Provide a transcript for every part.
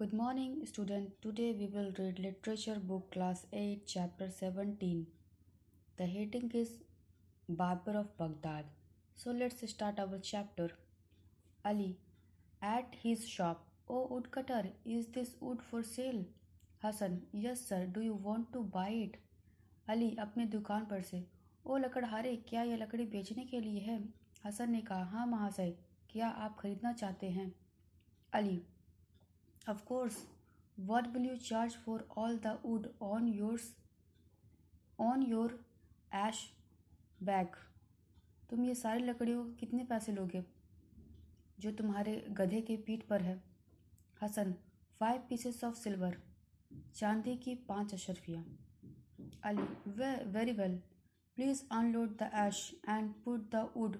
Good morning, student. Today we will read Literature Book Class 8, Chapter 17. The heading is Barber of Baghdad. So let's start our chapter. Ali, at his shop. Oh, woodcutter, is this wood for sale? Hassan, yes sir. Do you want to buy it? Ali अपने दुकान पर से, ओ लकड़हारे, क्या यह लकड़ी बेचने के लिए है? हसन ने कहा, हाँ महाशय, क्या आप खरीदना चाहते हैं? Ali, of course. What will you charge for all the wood on your ash bag? तुम ये सारी लकड़ियों कितने पैसे लोगे जो तुम्हारे गधे के पीठ पर है? Hasan, 5 pieces of silver. चांदी की 5 अशरफियाँ. Ali, very well. Please unload the ass and put the wood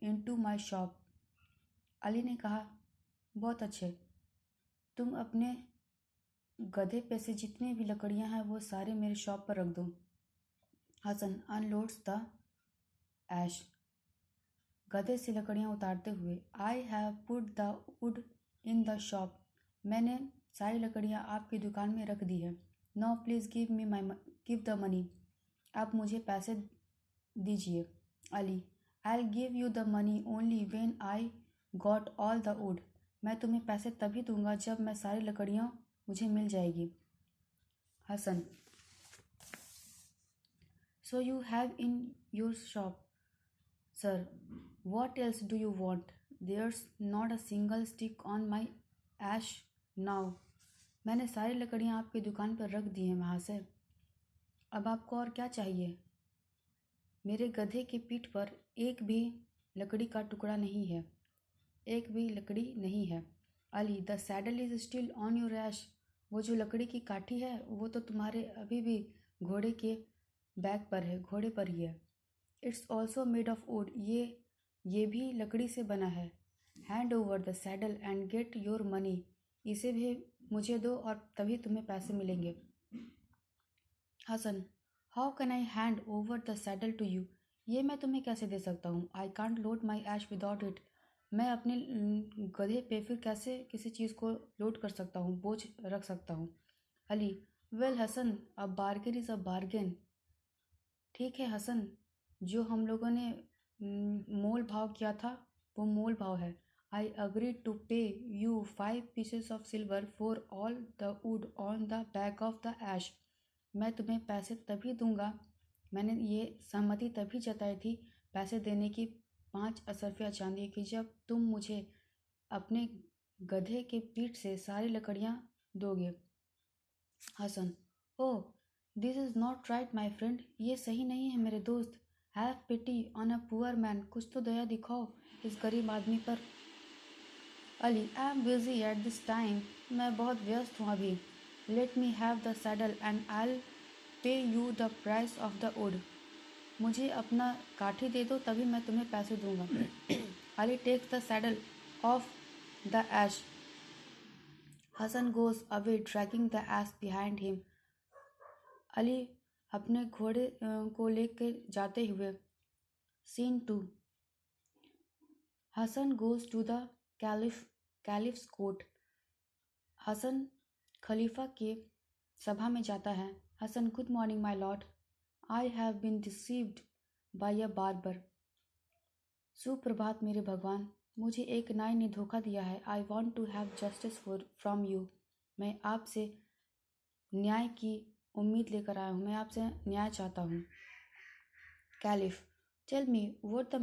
into my shop. Ali ने कहा, बहुत अच्छे. तुम अपने गधे पे से जितनी भी लकड़ियां हैं वो सारे मेरे शॉप पर रख दो. Hasan unloads the ass. गधे से लकड़ियां उतारते हुए, I have put the wood in the shop. मैंने सारी लकड़ियां आपकी दुकान में रख दी है. No please give the money. आप मुझे पैसे दीजिए. Ali, I give you the money only when I got all the wood. मैं तुम्हें पैसे तभी दूंगा जब मैं सारी लकड़ियां मुझे मिल जाएगी. Hasan, so you have in your shop sir. What else do you want? There's not a single stick on my ass now. मैंने सारी लकड़ियां आपकी दुकान पर रख दी हैं महाशय. अब आपको और क्या चाहिए? मेरे गधे की पीठ पर एक भी लकड़ी का टुकड़ा नहीं है. एक भी लकड़ी नहीं है. Ali, the saddle is still on your ass. वो जो लकड़ी की काठी है वो तो तुम्हारे अभी भी घोड़े के बैक पर है, घोड़े पर ही है. It's also made of wood. ये भी लकड़ी से बना है. Hand over the saddle and get your money. इसे भी मुझे दो और तभी तुम्हें पैसे मिलेंगे. Hasan, how can I hand over the saddle to you? ये मैं तुम्हें कैसे दे सकता हूँ? I can't load my ass without it. मैं अपने गधे पे फिर कैसे किसी चीज़ को लोड कर सकता हूँ, बोझ रख सकता हूँ? Ali, well Hasan, a bargain is a bargain. ठीक है हसन, जो हम लोगों ने मोल भाव किया था वो मोल भाव है. I agree to pay you 5 pieces of silver for all the wood on the back of the ass. मैं तुम्हें पैसे तभी दूंगा, मैंने ये सहमति तभी जताई थी पैसे देने की 5 अशरफिया चांदी की, जब तुम मुझे अपने गधे के पीठ से सारी लकड़ियां दोगे. Hasan, oh, this is not right my friend. ये सही नहीं है मेरे दोस्त. Have pity on a poor man. कुछ तो दया दिखाओ इस गरीब आदमी पर. Ali, I am busy at this time. मैं बहुत व्यस्त हूँ अभी. Let me have the saddle and I pay you the price of the wood. मुझे अपना काठी दे दो तभी मैं तुम्हें पैसे दूंगा. Ali takes the saddle off the ass. Hasan goes away dragging the ass behind him. Ali अपने घोड़े को लेकर जाते हुए. Scene 2. Hasan goes to the caliph's court. Hasan खलीफा के सभा में जाता है. Hasan, good morning my lord. I have been deceived by a barber. सुप्रभात मेरे भगवान, मुझे एक नाई ने धोखा दिया है. I want to have justice from you. मैं आपसे न्याय की उम्मीद लेकर आया हूँ. मैं आपसे न्याय चाहता हूँ. Caliph, tell me what the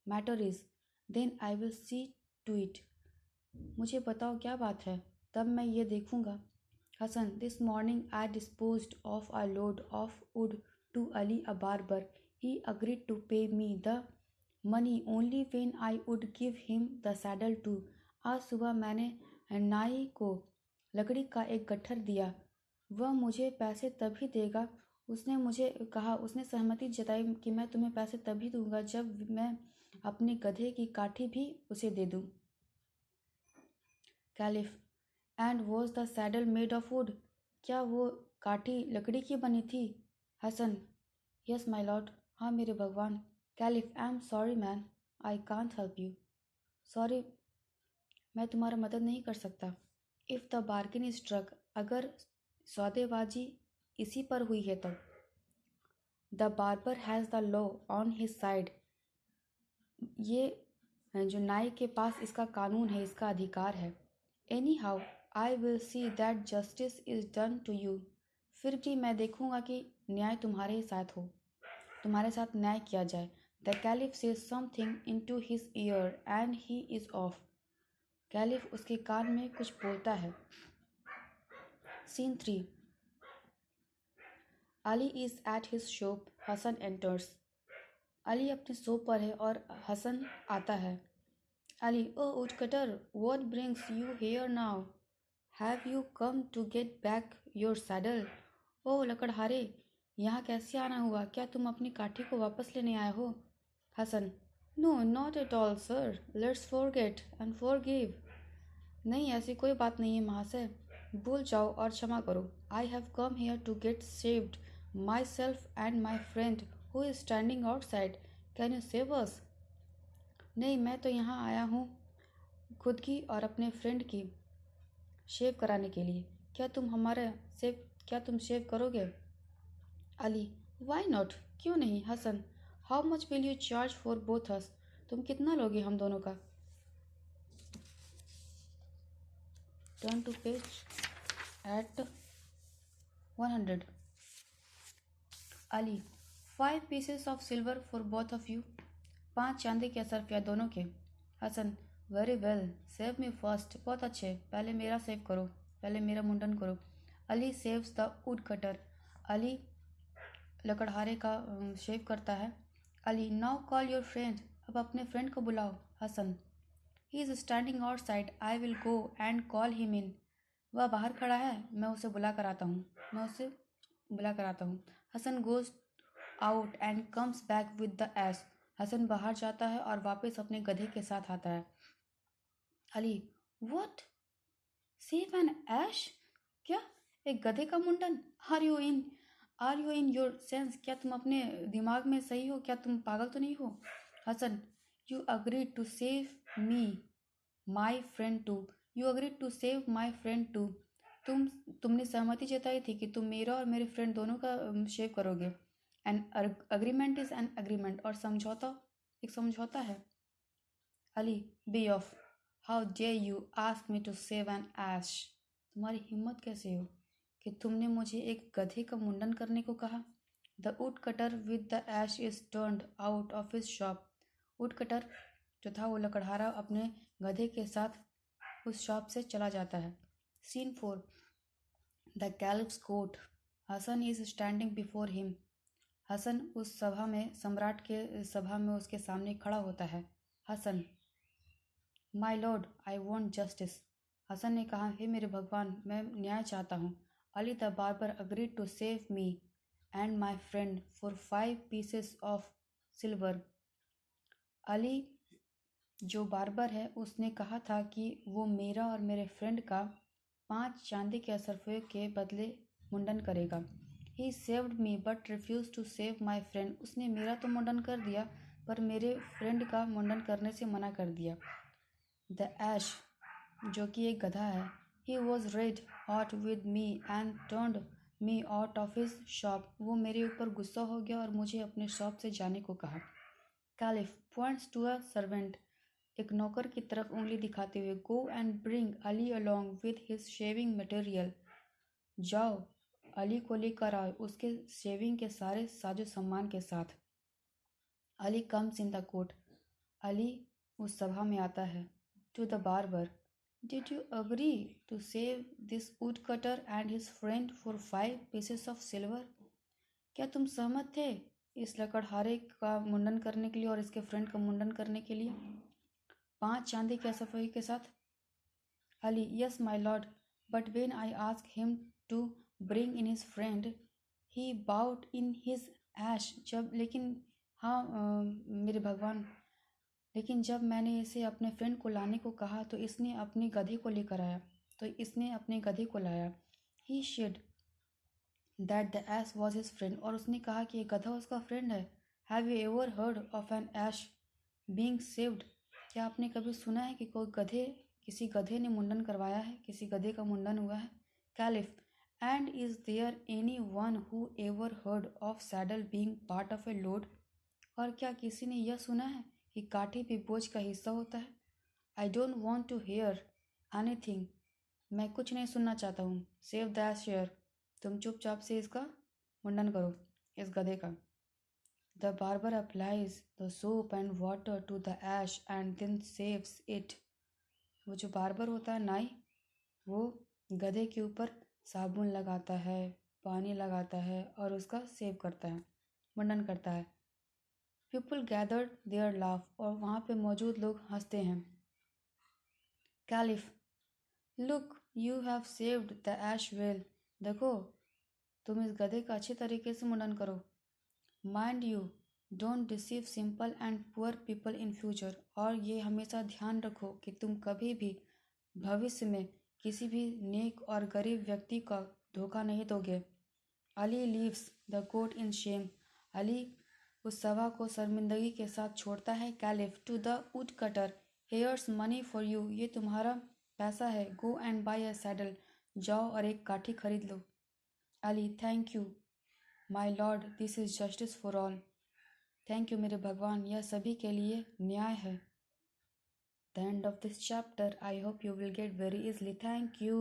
matter is, then I will see to it. मुझे बताओ क्या बात है, तब मैं ये देखूँगा. Hasan, this morning I disposed of a load of wood to Ali a barber. He agreed to pay me the money only when I would give him the saddle too. आज सुबह मैंने नाई को लकड़ी का एक गट्ठर दिया. वह मुझे पैसे तभी देगा. उसने मुझे कहा, उसने सहमति जताई कि मैं तुम्हें पैसे तभी दूंगा जब मैं अपने गधे की काठी भी उसे दे दूं. Caliph, and was the saddle made of would? क्या वो काठी लकड़ी की बनी थी? Hasan, yes my Lord. हाँ मेरे भगवान. Caliph, I am sorry man, I can't help you. Sorry, मैं तुम्हारा मदद नहीं कर सकता. If the bargain is struck, अगर सौदेबाजी इसी पर हुई है तब। The barber has the law on his side, ये जो नाई के पास इसका कानून है, इसका अधिकार है। Anyhow I will see that justice is done to you, फिर भी मैं देखूंगा कि न्याय तुम्हारे साथ हो, तुम्हारे साथ न्याय किया जाए। The caliph says something into his ear and he is off, caliph उसके कान में कुछ बोलता है। Scene 3। Ali is at his shop, Hassan enters, Ali अपने शॉप पर है और हसन आता है। अली, ओ woodcutter, what brings you here now? Have you come to get back your saddle? ओ लकड़हारे, यहाँ कैसे आना हुआ? क्या तुम अपनी काठी को वापस लेने आए हो? Hassan, no not at all sir, let's forget and forgive. नहीं, ऐसी कोई बात नहीं है महाशय, भूल जाओ और क्षमा करो। I have come here to get shaved myself and my friend who is standing outside, can you shave us? नहीं, मैं तो यहाँ आया हूँ खुद की और अपने फ्रेंड की शेव कराने के लिए। क्या तुम शेव करोगे? अली, वाई नॉट, क्यों नहीं? Hasan, how much will you charge for both us, तुम कितना लोगे हम दोनों का? Turn to page eight 100। Ali, 5 pieces of silver for both of you, 5 चांदी के असरफिया दोनों के। Hasan, very well, shave me first, बहुत अच्छे, पहले मेरा सेव करो, पहले मेरा मुंडन करो। Ali shaves the would cutter, Ali लकड़हारे का शेव करता है। Ali, now call your friend, अब अपने फ्रेंड को बुलाओ। Hasan, he is standing outside, I will go and call him in, वह बाहर खड़ा है, मैं उसे बुला कर आता हूँ। Hassan goes out and comes back with the ass, Hassan बाहर जाता है और वापस अपने गधे के साथ आता है। Ali, what, shave an ass, क्या, एक गधे का मुंडन? Are you in your sense, क्या तुम अपने दिमाग में सही हो? क्या तुम पागल तो नहीं हो? Hassan, you agree to shave me my friend too, you agree to shave my friend too, तुमने सहमति जताई थी कि तुम मेरा और मेरे फ्रेंड दोनों का शेव करोगे। An agreement is an agreement, और समझौता एक समझौता है। Ali, be off, how dare you ask me to shave an ass, तुम्हारी हिम्मत कैसे हो कि तुमने मुझे एक गधे का मुंडन करने को कहा। The would cutter with the ass is turned out of his shop, wood cutter जो था वो लकड़हारा अपने गधे के साथ उस शॉप से चला जाता है। Scene 4। The caliph's court, Hassan is standing before him, Hassan उस सभा में, सम्राट के सभा में उसके सामने खड़ा होता है। Hassan, my lord, I want justice, Hassan ने कहा, हे मेरे भगवान, मैं न्याय चाहता हूँ। Ali the barber agreed to shave me and my friend for 5 pieces of silver, Ali जो बार्बर है उसने कहा था कि वो मेरा और मेरे फ्रेंड का 5 चांदी के असरफे के बदले मुंडन करेगा। He shaved me but refused to shave my friend, उसने मेरा तो मुंडन कर दिया पर मेरे फ्रेंड का मुंडन करने से मना कर दिया। द ऐश जो कि एक गधा है, he was red hot with me and turned me out of his shop, वो मेरे ऊपर गुस्सा हो गया और मुझे अपने शॉप से जाने को कहा। Caliph points to a servant, एक नौकर की तरफ उंगली दिखाते हुए, go and bring Ali along with his shaving material, जाओ अली को लेकर आओ उसके शेविंग के सारे साजो सामान के साथ। Ali comes in the court, Ali उस सभा में आता है। To the barber, did you agree to shave this wood cutter and his friend for 5 pieces of silver, क्या तुम सहमत थे इस लकड़हारे का मुंडन करने के लिए और इसके फ्रेंड का मुंडन करने के लिए 5 चांदी के असरफे के साथ? Ali, yes my lord, but when I ask him to bring in his friend he brought in his ass, जब लेकिन हाँ मेरे भगवान, लेकिन जब मैंने इसे अपने फ्रेंड को लाने को कहा तो इसने अपने गधे को लेकर आया, तो इसने अपने गधे को लाया। He said that the ass was his friend, और उसने कहा कि ये गधा उसका फ्रेंड है। Have you ever heard of an ass being shaved, क्या आपने कभी सुना है कि कोई गधे किसी गधे ने मुंडन करवाया है, किसी गधे का मुंडन हुआ है। Caliph, and is there any one who ever heard of saddle being part of a load? और क्या किसी ने यह सुना है कि काठी भी बोझ का हिस्सा होता है? I don't want to hear anything. मैं कुछ नहीं सुनना चाहता हूँ। Shave that share. तुम चुपचाप से इसका मुंडन करो, इस गधे का। The barber applies the soap and water to the ass and then shaves it. वो जो बार्बर होता है, नाई, वो गधे के ऊपर साबुन लगाता है, पानी लगाता है और उसका सेव करता है, मुंडन करता है। पीपल गैदर्ड देयर लाफ, और वहाँ पे मौजूद लोग हंसते हैं। Caliph, look you have shaved the ass well. देखो, तुम इस गधे का अच्छे तरीके से मुंडन करो। Mind you don't deceive simple and poor people in future. और ये हमेशा ध्यान रखो कि तुम कभी भी भविष्य में किसी भी नेक और गरीब व्यक्ति का धोखा नहीं दोगे। Ali leaves the court in shame. Ali उस सभा को शर्मिंदगी के साथ छोड़ता है। Caliph, to the would cutter, here's money for you. ये तुम्हारा पैसा है। Go and buy a saddle. जाओ और एक काठी खरीद लो। Ali, thank you my lord, this is justice for all. Thank you मेरे भगवान, यह सभी के लिए न्याय है। The end of this chapter. I hope you will get very easily. Thank you.